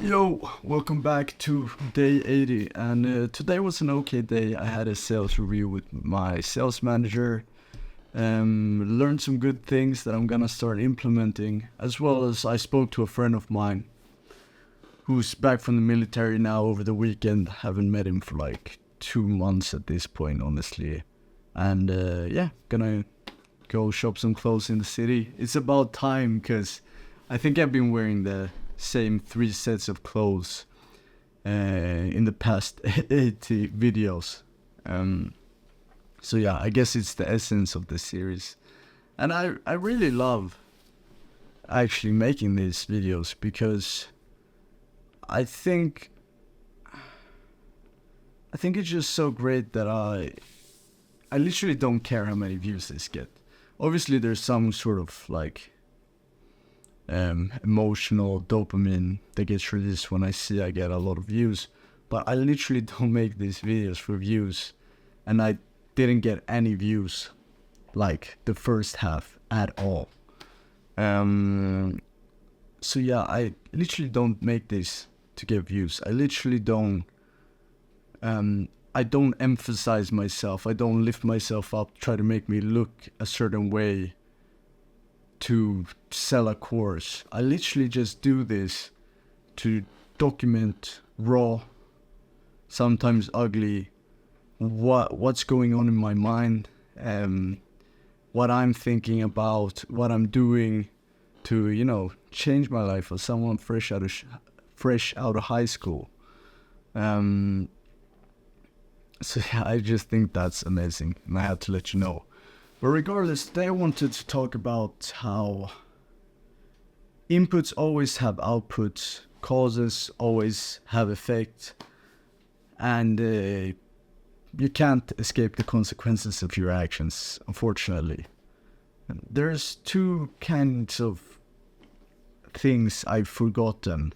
Yo, welcome back to day 80. And today was an okay day. I had a sales review with my sales manager. Learned some good things that I'm gonna start implementing, as well as I spoke to a friend of mine who's back from the military now over the weekend. Haven't met him for like 2 months at this point, honestly. And yeah, gonna go shop some clothes in the city. It's about time, because I think I've been wearing the same 3 sets of clothes in the past 80 videos. So yeah, I guess it's the essence of the series. And I really love actually making these videos, because I think it's just so great that I literally don't care how many views this get. Obviously there's some sort of like emotional dopamine that gets released when I see I get a lot of views, but I literally don't make these videos for views, and I didn't get any views like the first half at all. So yeah, I literally don't make this to get views. I literally don't I don't emphasize myself. I don't lift myself up, try to make me look a certain way to sell a course. I literally just do this to document raw, sometimes ugly, what's going on in my mind, what I'm thinking about, what I'm doing to change my life as someone fresh out of high school. So yeah, I just think that's amazing, and I had to let you know. But regardless, today I wanted to talk about how inputs always have outputs, causes always have effect, and you can't escape the consequences of your actions, unfortunately. There's 2 kinds of things I've forgotten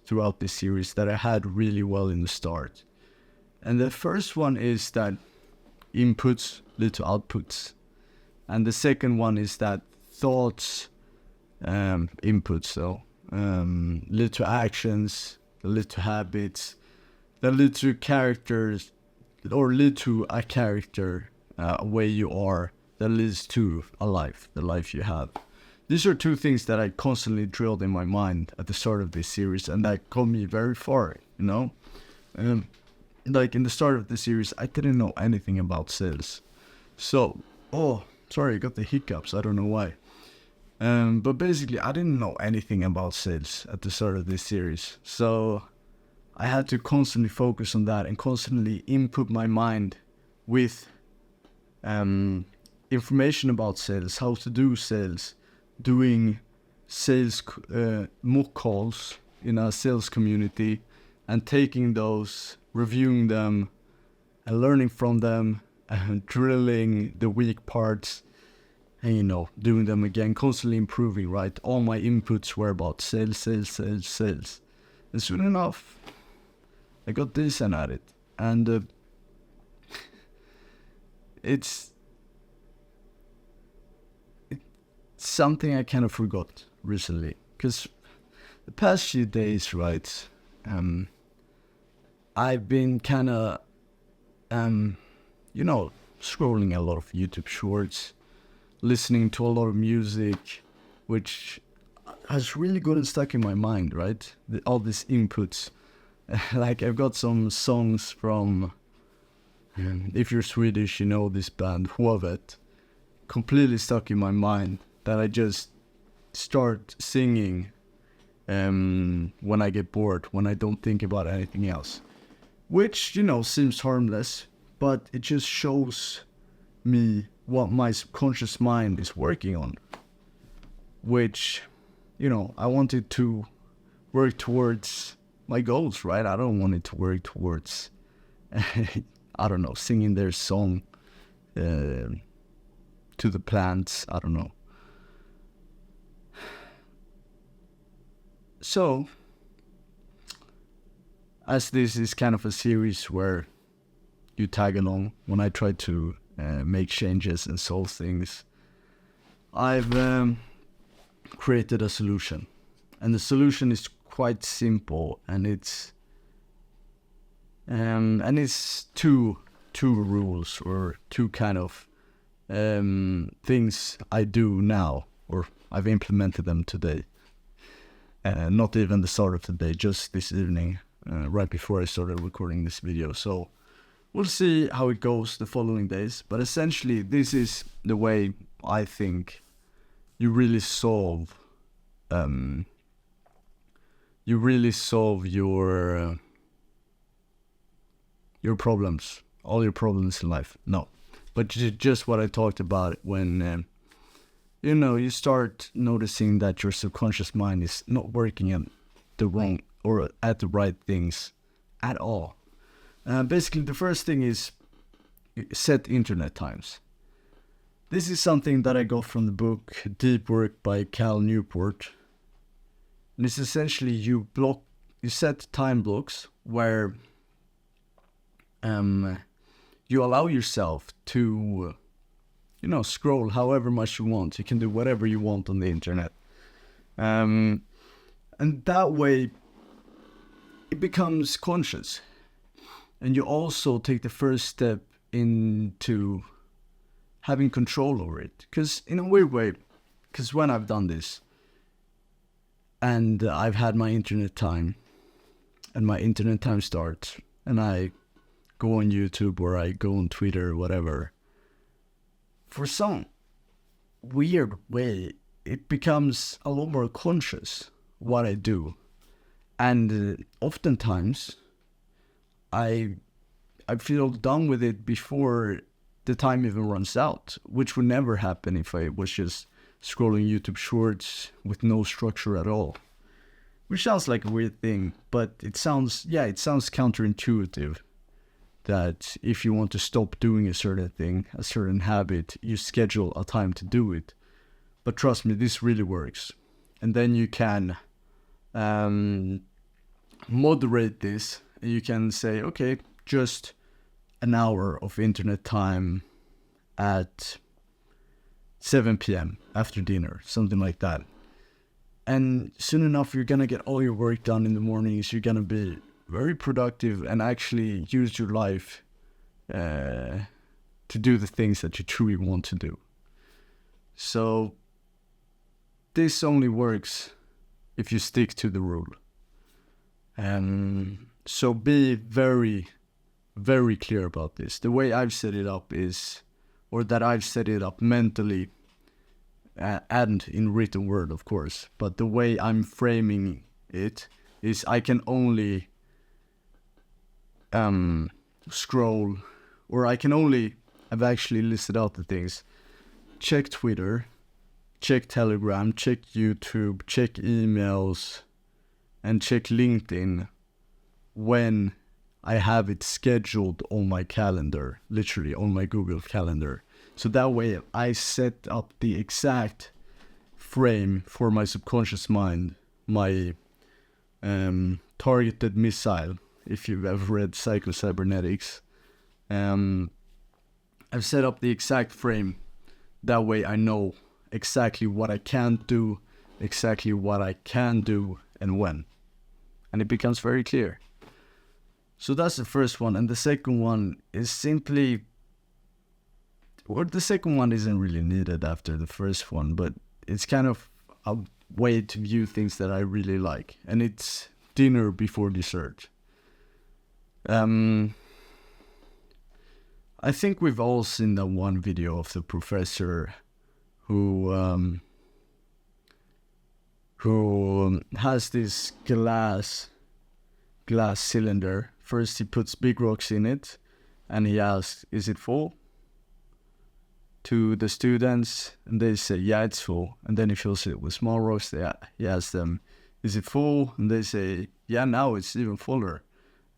throughout this series that I had really well in the start. And the first one is that inputs lead to outputs. And the second one is that thoughts, inputs, lead to actions, that lead to habits, that lead to characters, or lead to a character, a way you are, that leads to a life, the life you have. These are 2 things that I constantly drilled in my mind at the start of this series, and that got me very far, Like in the start of the series, I didn't know anything about sales. So, sorry, I got the hiccups, I don't know why. But basically, I didn't know anything about sales at the start of this series. So I had to constantly focus on that and constantly input my mind with information about sales, how to do sales, doing sales mock calls in a sales community, and taking those, reviewing them, and learning from them, and drilling the weak parts, and doing them again, constantly improving, right? All my inputs were about sales. And soon enough, I got decent at it. And it's something I kind of forgot recently. Because the past few days, right, I've been kind of, scrolling a lot of YouTube shorts, listening to a lot of music, which has really gotten stuck in my mind, right? All these inputs. Like, I've got some songs from, if you're Swedish, you know this band, Hovet, completely stuck in my mind, that I just start singing when I get bored, when I don't think about anything else. Which, seems harmless, but it just shows me what my subconscious mind is working on. Which, I wanted to work towards my goals, right? I don't want it to work towards, singing their song to the plants, I don't know. So, as this is kind of a series where you tag along when I try to make changes and solve things, I've created a solution. And the solution is quite simple, and it's two rules, or two kind of things I do now, or I've implemented them today. Not even the start of the day, just this evening, right before I started recording this video. So we'll see how it goes the following days. But essentially, this is the way I think you really solve your problems, all your problems in life. No, but just what I talked about when you start noticing that your subconscious mind is not working at the wrong or at the right things at all. Basically, the first thing is set internet times. This is something that I got from the book Deep Work by Cal Newport. And it's essentially you set time blocks where you allow yourself to scroll however much you want. You can do whatever you want on the internet. And that way it becomes conscious. And you also take the first step into having control over it. Because in a weird way, because when I've done this, and I've had my internet time, and my internet time starts, and I go on YouTube or I go on Twitter or whatever, for some weird way, it becomes a lot more conscious what I do. And oftentimes, I feel done with it before the time even runs out, which would never happen if I was just scrolling YouTube shorts with no structure at all. Which sounds like a weird thing, but it sounds counterintuitive. That if you want to stop doing a certain thing, a certain habit, you schedule a time to do it. But trust me, this really works. And then you can moderate this. And you can say, okay, just an hour of internet time at 7 p.m. after dinner, something like that. And soon enough, you're going to get all your work done in the mornings. You're going to be very productive and actually use your life to do the things that you truly want to do. So this only works if you stick to the rule. So be very, very clear about this. The way I've set it up is, or that I've set it up mentally and in written word, of course. But the way I'm framing it is I can only scroll, or I've actually listed out the things. Check Twitter, check Telegram, check YouTube, check emails, and check LinkedIn when I have it scheduled on my calendar, literally on my Google Calendar. So that way I set up the exact frame for my subconscious mind, my targeted missile, if you've ever read Psycho-Cybernetics. I've set up the exact frame. That way I know exactly what I can't do, exactly what I can do, and when. And it becomes very clear. So that's the first one. And the second one is simply, or the second one isn't really needed after the first one, but it's kind of a way to view things that I really like. And it's dinner before dessert. I think we've all seen that one video of the professor who has this glass cylinder. First he puts big rocks in it and he asks, is it full? To the students, and they say, yeah, it's full. And then he fills it with small rocks. He asks them, is it full? And they say, yeah, now it's even fuller.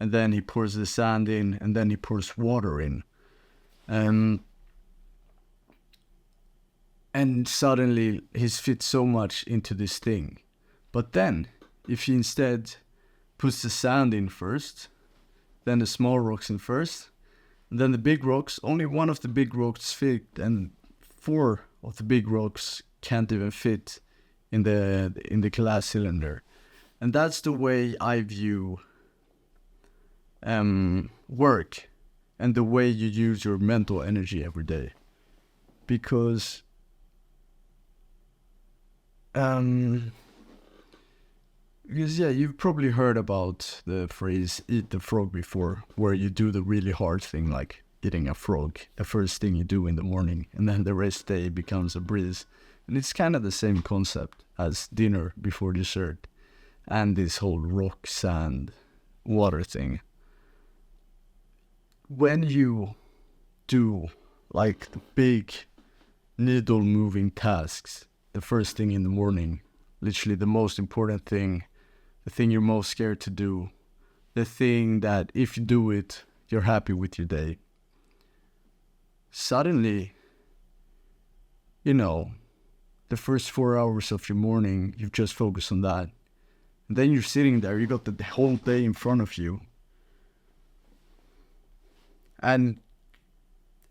And then he pours the sand in, and then he pours water in. And suddenly he's fit so much into this thing. But then, if he instead puts the sand in first, then the small rocks in first, and then the big rocks, only one of the big rocks fit, and 4 of the big rocks can't even fit in the glass cylinder. And that's the way I view work and the way you use your mental energy every day. Because yeah, you've probably heard about the phrase "eat the frog" before, where you do the really hard thing, like eating a frog, the first thing you do in the morning, and then the rest day becomes a breeze. And it's kind of the same concept as dinner before dessert, and this whole rock, sand, water thing. When you do like the big needle moving tasks the first thing in the morning, literally the most important thing, the thing you're most scared to do, the thing that if you do it, you're happy with your day. Suddenly, the first 4 hours of your morning, you've just focused on that. And then you're sitting there, you got the whole day in front of you. And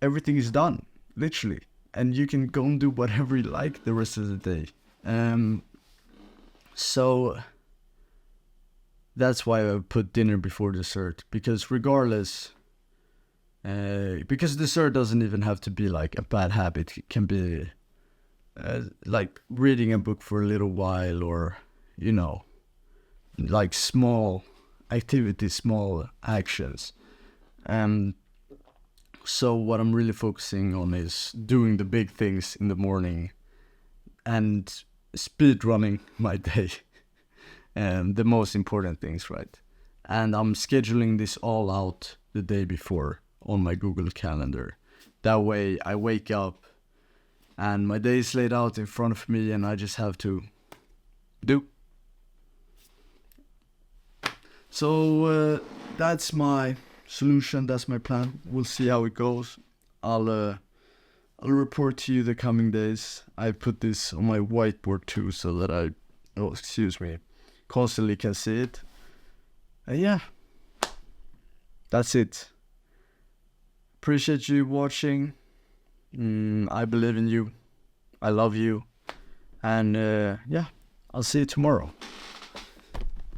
everything is done, literally. And you can go and do whatever you like the rest of the day. So that's why I put dinner before dessert, because regardless, because dessert doesn't even have to be like a bad habit. It can be like reading a book for a little while, or like small activities, small actions. So what I'm really focusing on is doing the big things in the morning and speed running my day. The most important things, right? And I'm scheduling this all out the day before on my Google Calendar. That way I wake up and my day is laid out in front of me and I just have to do. So that's my solution, that's my plan. We'll see how it goes. I'll report to you the coming days. I put this on my whiteboard too, so that I constantly can see it. Yeah, that's it. Appreciate you watching. I believe in you. I love you. And yeah, I'll see you tomorrow.